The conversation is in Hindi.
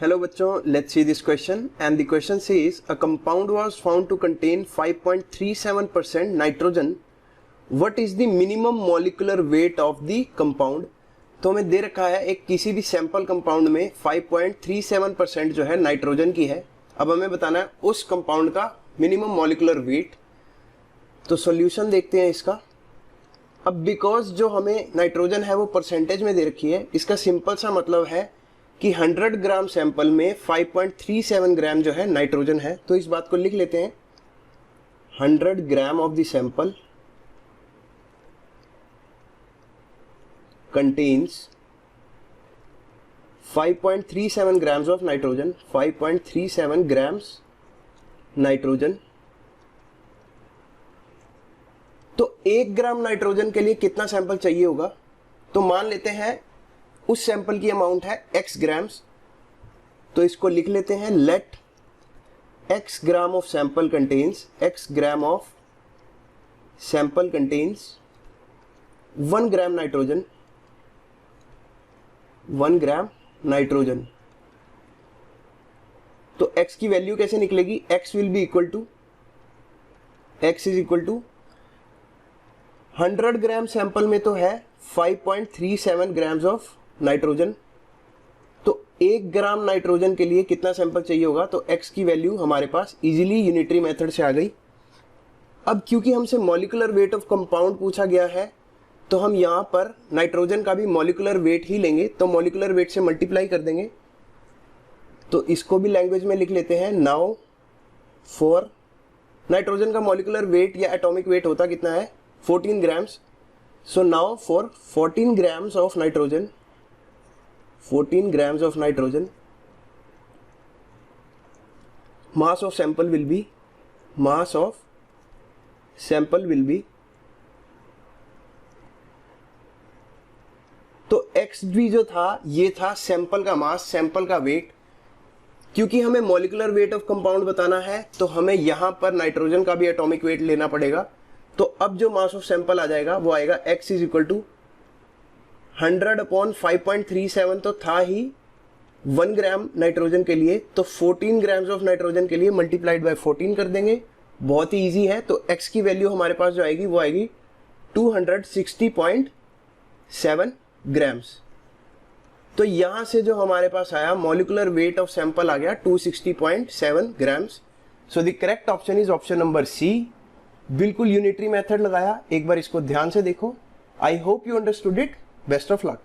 Hello बच्चों, let's see this question and the question says a compound was found to contain 5.37% nitrogen. What is the minimum molecular weight of the compound? तो हमें दे रखा है एक किसी भी सैंपल कंपाउंड में 5.37% जो है नाइट्रोजन की है। अब हमें बताना है उस कंपाउंड का मिनिमम मॉलिक्यूलर वेट। तो सॉल्यूशन देखते हैं इसका। अब बिकॉज जो हमें नाइट्रोजन है वो परसेंटेज में दे रखी है, इसका सिंपल सा मतलब है कि 100 ग्राम सैंपल में 5.37 ग्राम जो है नाइट्रोजन है। तो इस बात को लिख लेते हैं, 100 gram of the sample contains 5.37 grams of nitrogen, 5.37 grams nitrogen. तो 1 ग्राम नाइट्रोजन के लिए कितना सैंपल चाहिए होगा? तो मान लेते हैं उस सैंपल की अमाउंट है x ग्राम्स, तो इसको लिख लेते हैं let x gram of sample contains, x gram of sample contains 1 gram nitrogen, 1 gram nitrogen. तो x की वैल्यू कैसे निकलेगी? x will be equal to, x is equal to 100 gram sample में तो है 5.37 ग्राम्स ऑफ नाइट्रोजन। तो 1 ग्राम नाइट्रोजन के लिए कितना सैंपल चाहिए होगा? तो x की वैल्यू हमारे पास इजीली यूनिटरी मेथड से आ गई। अब क्योंकि हमसे मॉलिक्यूलर वेट ऑफ कंपाउंड पूछा गया है, तो हम यहाँ पर नाइट्रोजन का भी मॉलिक्यूलर वेट ही लेंगे, तो मॉलिक्यूलर वेट से मल्टीप्लाई कर देंगे। तो इसको भी लैंग्वेज में लिख लेते हैं। नाउ फॉर नाइट्रोजन का मॉलिक्यूलर वेट या एटॉमिक वेट होता कितना है? 14 grams. So now for 14 grams of nitrogen, 14 grams of nitrogen, mass of sample will be, mass of sample will be, तो x भी जो था ये था सैंपल का मास, सैंपल का वेट। क्योंकि हमें मॉलिक्यूलर वेट ऑफ कंपाउंड बताना है तो हमें यहां पर नाइट्रोजन का भी एटॉमिक वेट लेना पड़ेगा। तो अब जो मास ऑफ सैंपल आ जाएगा वो आएगा x is equal to 100 upon 5.37 तो था ही 1 ग्राम नाइट्रोजन के लिए, तो 14 ग्राम्स ऑफ नाइट्रोजन के लिए मल्टीप्लाइड बाय 14 कर देंगे। बहुत ही इजी है। तो x की वैल्यू हमारे पास जो आएगी वो आएगी 260.7 ग्राम्स। तो यहां से जो हमारे पास आया मॉलिक्यूलर वेट ऑफ सैंपल आ गया 260.7 grams. So the correct option is option number C. बिल्कुल यूनिटरी मेथड लगाया, एक बार इसको ध्यान से देखो। I hope you understood it. Best of luck.